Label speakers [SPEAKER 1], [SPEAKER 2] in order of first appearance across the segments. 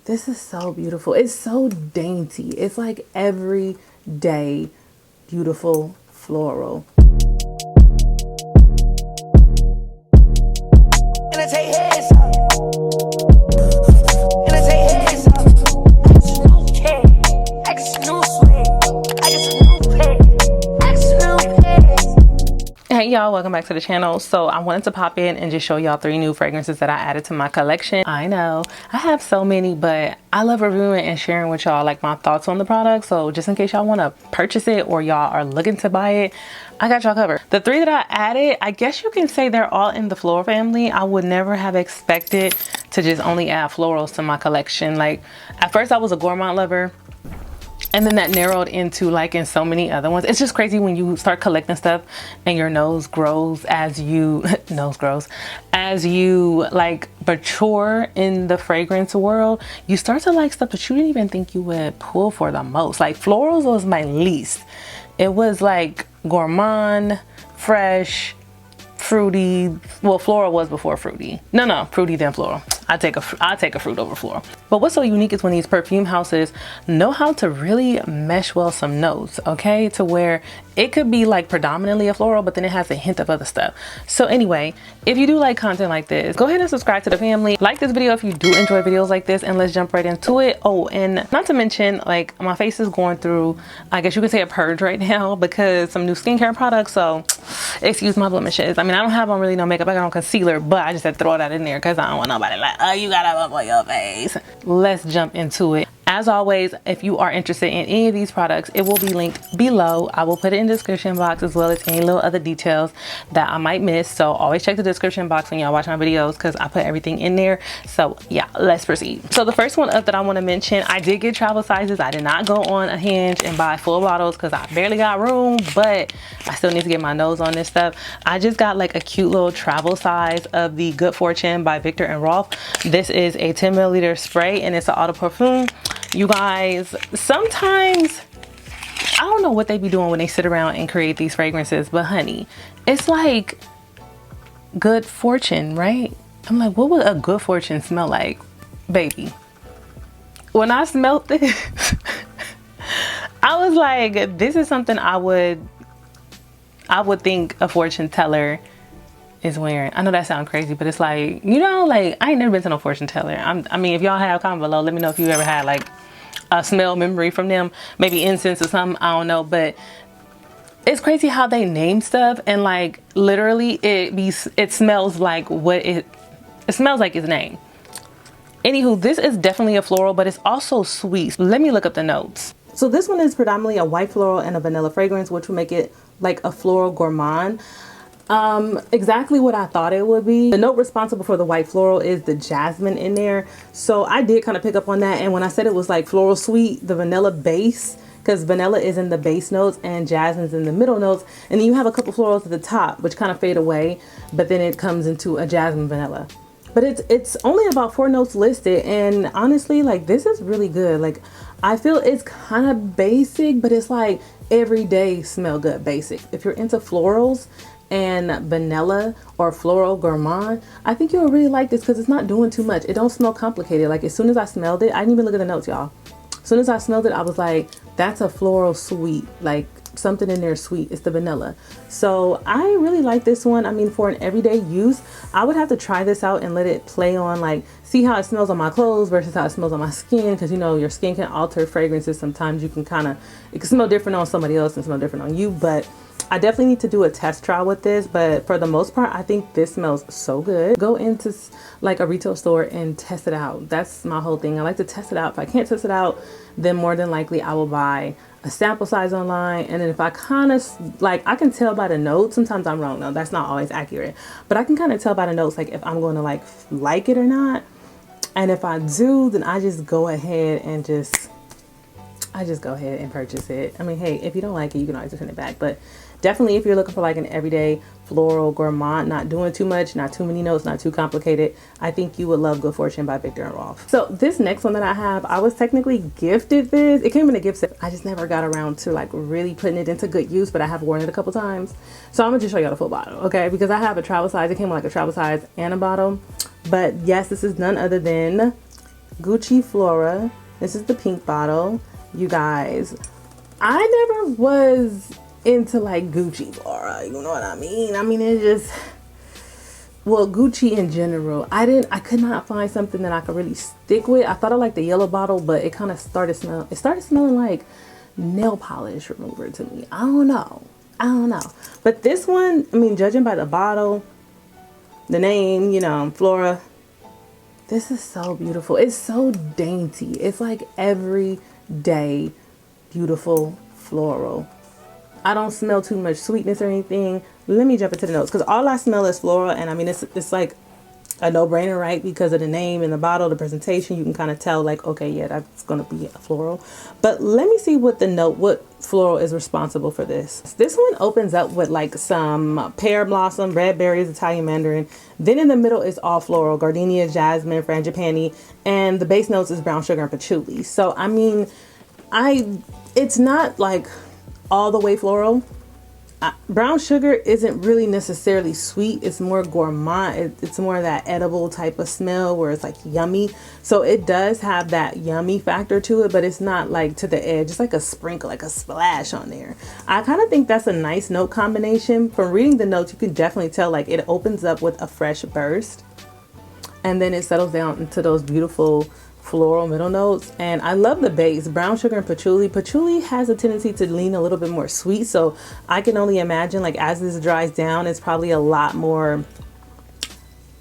[SPEAKER 1] This is so beautiful. It's so dainty. It's like everyday beautiful floral. Hey y'all, welcome back to the channel. So I wanted to pop in and just show y'all 3 new fragrances that I added to my collection. I know I have so many, but I love reviewing and sharing with y'all like my thoughts on the product. So just in case y'all want to purchase it or y'all are looking to buy it, I got y'all covered. The 3 that I added, I guess you can say they're all in the floral family. I would never have expected to just only add florals to my collection. Like at first I was a gourmand lover, and then that narrowed into liking so many other ones. It's just crazy when you start collecting stuff and your nose grows as you as you like mature in the fragrance world. You start to like stuff that you didn't even think you would pull for the most. Like florals was my least. It was like gourmand, fresh, fruity. Well, floral was before fruity. No, fruity then floral. I take a fruit over floral. But what's so unique is when these perfume houses know how to really mesh well some notes, okay? To where it could be like predominantly a floral, but then it has a hint of other stuff. So anyway, if you do like content like this, go ahead and subscribe to the family. Like this video if you do enjoy videos like this, and let's jump right into it. Oh, and not to mention, like my face is going through, I guess you could say, a purge right now because some new skincare products. So excuse my blemishes. I mean, I don't have on really no makeup. I got on concealer, but I just had to throw that in there because I don't want nobody like, oh, you got up on your face. Let's jump into it. As always, if you are interested in any of these products, it will be linked below. I will put it in the description box, as well as any little other details that I might miss. So always check the description box when y'all watch my videos because I put everything in there. So yeah, let's proceed. So the first one up that I want to mention, I did get travel sizes. I did not go on a Hinge and buy full bottles because I barely got room, but I still need to get my nose on this stuff. I just got like a cute little travel size of the Good Fortune by Viktor and Rolf. This is a 10 milliliter spray and it's an eau de parfum. You guys, sometimes I don't know what they be doing when they sit around and create these fragrances, but honey, it's like Good Fortune, right? I'm like, what would a Good Fortune smell like, baby? When I smelled this, I was like, this is something I would think a fortune teller is wearing. I know that sounds crazy, but it's like, you know, like I ain't never been to no fortune teller. I mean, if y'all have, comment below, let me know if you ever had like a smell memory from them, maybe incense or something, I don't know. But it's crazy how they name stuff and like literally it smells like what it smells like its name. Anywho, this is definitely a floral, but it's also sweet. Let me look up the notes. So this one is predominantly a white floral and a vanilla fragrance, which will make it like a floral gourmand. Exactly what I thought it would be. The note responsible for the white floral is the jasmine in there. So I did kind of pick up on that. And when I said it was like floral sweet, the vanilla base, because vanilla is in the base notes and jasmine's in the middle notes. And then you have a couple florals at the top, which kind of fade away, but then it comes into a jasmine vanilla. But it's only about 4 notes listed. And honestly, like this is really good. Like I feel it's kind of basic, but it's like everyday smell good basic. If you're into florals and vanilla or floral gourmand, I think you'll really like this because it's not doing too much. It don't smell complicated. Like as soon as I smelled it, I didn't even look at the notes, y'all. As soon as I smelled it, I was like, that's a floral sweet, like something in there sweet. It's the vanilla. So I really like this one. I mean, for an everyday use, I would have to try this out and let it play on, like see how it smells on my clothes versus how it smells on my skin. Because you know, your skin can alter fragrances. Sometimes you can it can smell different on somebody else and smell different on you. But I definitely need to do a test trial with this, but for the most part, I think this smells so good. Go into like a retail store and test it out. That's my whole thing. I like to test it out. If I can't test it out, then more than likely I will buy a sample size online. And then if I kind of like, I can tell by the notes. Sometimes I'm wrong though. That's not always accurate, but I can kind of tell by the notes, like if I'm going to like it or not. And if I do, then I just go ahead and purchase it. I mean, hey, if you don't like it, you can always send it back. But definitely if you're looking for like an everyday floral gourmand, not doing too much, not too many notes, not too complicated, I think you would love Good Fortune by Viktor and Rolf. So this next one that I have, I was technically gifted this. It came in a gift set. I just never got around to like really putting it into good use, but I have worn it a couple times. So I'm gonna just show y'all the full bottle, okay? Because I have a travel size. It came with like a travel size and a bottle. But yes, this is none other than Gucci Flora. This is the pink bottle. You guys, I never was into like Gucci Flora, you know what I mean? I mean, it just, well, Gucci in general, I could not find something that I could really stick with. I thought I liked the yellow bottle, but it kind of started smelling like nail polish remover to me. I don't know. But this one, I mean, judging by the bottle, the name, you know, Flora, this is so beautiful. It's so dainty. It's like everyday beautiful floral. I don't smell too much sweetness or anything. Let me jump into the notes, because all I smell is floral, and I mean, it's like a no-brainer, right? Because of the name and the bottle, the presentation, you can kind of tell like, okay, yeah, that's gonna be a floral. But let me see what floral is responsible for this. This one opens up with like some pear blossom, red berries, Italian mandarin. Then in the middle is all floral, gardenia, jasmine, frangipani, and the base notes is brown sugar and patchouli. So I mean, it's not like all the way floral. Brown sugar isn't really necessarily sweet. It's more gourmand. It's more of that edible type of smell where it's like yummy. So it does have that yummy factor to it, but it's not like to the edge. It's like a sprinkle, like a splash on there. I kind of think that's a nice note combination. From reading the notes, you can definitely tell like it opens up with a fresh burst, and then it settles down into those beautiful floral middle notes. And I love the base, brown sugar and patchouli. Patchouli has a tendency to lean a little bit more sweet, so I can only imagine like as this dries down, it's probably a lot more,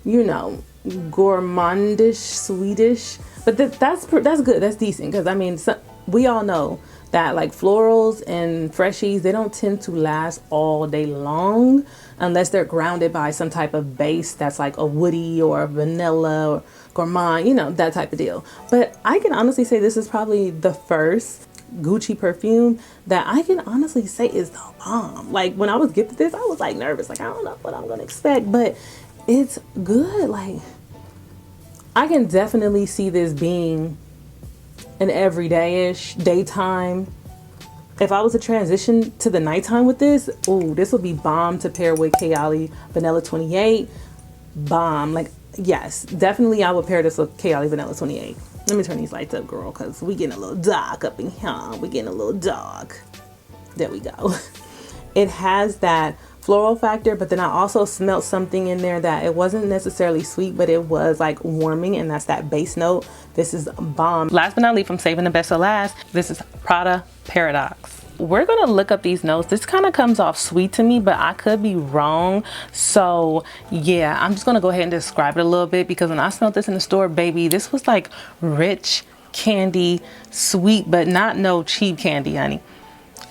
[SPEAKER 1] you know, gourmandish, sweetish. But that's good, that's decent, because I mean, we all know that like florals and freshies, they don't tend to last all day long unless they're grounded by some type of base that's like a woody or vanilla or gourmand, you know, that type of deal. But I can honestly say this is probably the first Gucci perfume that I can honestly say is the bomb. Like when I was gifted this, I was like nervous, like I don't know what I'm gonna expect, but it's good. Like I can definitely see this being an everyday-ish, daytime. If I was to transition to the nighttime with this, oh, this would be bomb to pair with 𝗗𝗚𝗦𝗢𝗡𝗧𝗦 Vanilla 28. Bomb. Like, yes, definitely I would pair this with 𝗗𝗚𝗦𝗢𝗡𝗧𝗦 Vanilla 28. Let me turn these lights up, girl, because we getting a little dark up in here. We getting a little dark. There we go. It has that floral factor, but then I also smelled something in there that it wasn't necessarily sweet, but it was like warming, and that's that base note. This is bomb. Last but not least, I'm saving the best for last. This is Prada Paradox. We're gonna look up these notes. This kind of comes off sweet to me, but I could be wrong. So yeah, I'm just gonna go ahead and describe it a little bit, because when I smelled this in the store, baby, this was like rich candy, sweet, but not no cheap candy, honey.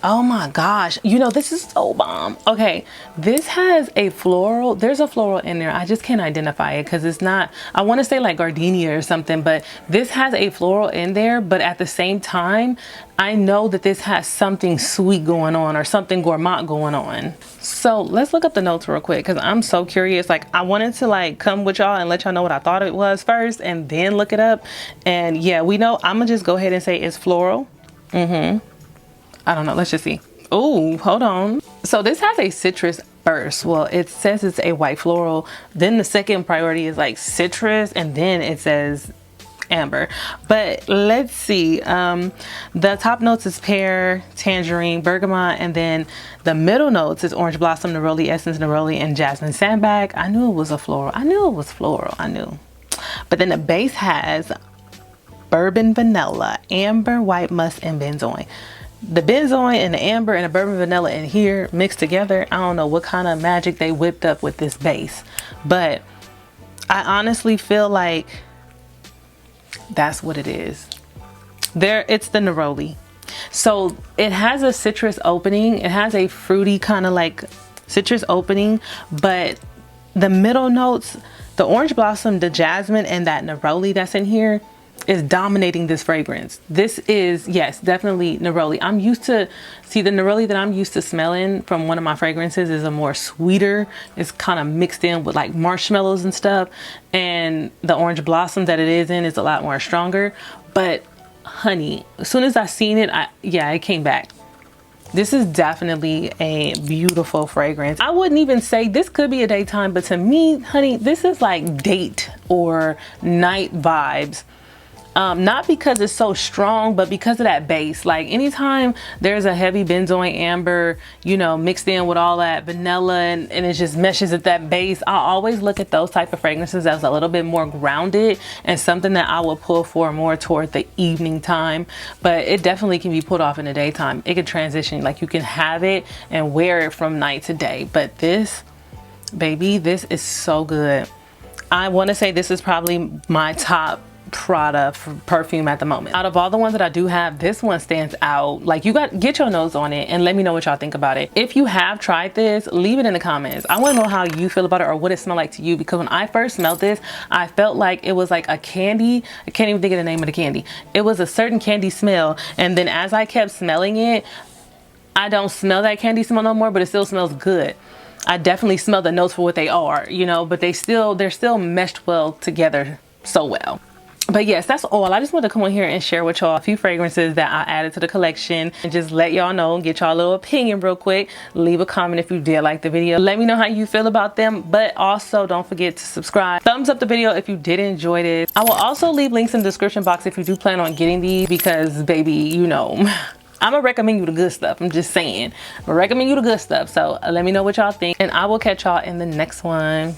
[SPEAKER 1] Oh my gosh, you know, this is so bomb. Okay, this has a floral, there's a floral in there. I just can't identify it because it's not, I want to say like gardenia or something, but this has a floral in there. But at the same time, I know that this has something sweet going on or something gourmand going on. So let's look up the notes real quick, because I'm so curious. Like I wanted to like come with y'all and let y'all know what I thought it was first and then look it up. And yeah, we know, I'm gonna just go ahead and say it's floral. I don't know, let's just see. Oh, hold on. So this has a citrus burst. Well, it says it's a white floral. Then the second priority is like citrus, and then it says amber. But let's see. The top notes is pear, tangerine, bergamot, and then the middle notes is orange blossom, neroli essence, neroli, and jasmine sandbag. I knew it was a floral. I knew it was floral. I knew. But then the base has bourbon vanilla, amber, white musk, and benzoin. The benzoin and the amber and the bourbon vanilla in here mixed together, I don't know what kind of magic they whipped up with this base, but I honestly feel like that's what it is. It's the neroli. So it has a citrus opening. It has a fruity kind of like citrus opening, but the middle notes, the orange blossom, the jasmine, and that neroli that's in here is dominating this fragrance. This is, yes, definitely neroli. I'm used to, see, the neroli that I'm used to smelling from one of my fragrances is a more sweeter. It's kind of mixed in with like marshmallows and stuff. And the orange blossom that it is in is a lot more stronger. But honey, as soon as I seen it, it came back. This is definitely a beautiful fragrance. I wouldn't even say this could be a daytime, but to me, honey, this is like date or night vibes. Not because it's so strong, but because of that base. Like anytime there's a heavy benzoin amber, you know, mixed in with all that vanilla and it just meshes at that base, I always look at those type of fragrances as a little bit more grounded and something that I will pull for more toward the evening time. But it definitely can be put off in the daytime. It can transition, like you can have it and wear it from night to day. But this, baby, this is so good. I want to say this is probably my top product for perfume at the moment. Out of all the ones that I do have, this one stands out. Like, you got, get your nose on it and let me know what y'all think about it. If you have tried this, leave it in the comments. I want to know how you feel about it or what it smelled like to you, because when I first smelled this, I felt like it was like a candy. I can't even think of the name of the candy. It was a certain candy smell, and then as I kept smelling it, I don't smell that candy smell no more, but it still smells good. I definitely smell the notes for what they are, you know, but they're still meshed well together so well. But yes, that's all. I just wanted to come on here and share with y'all a few fragrances that I added to the collection and just let y'all know, get y'all a little opinion real quick. Leave a comment if you did like the video. Let me know how you feel about them, but also don't forget to subscribe. Thumbs up the video if you did enjoy this. I will also leave links in the description box if you do plan on getting these, because baby, you know, I'm gonna recommend you the good stuff. I'm just saying, I'm gonna recommend you the good stuff. So let me know what y'all think, and I will catch y'all in the next one.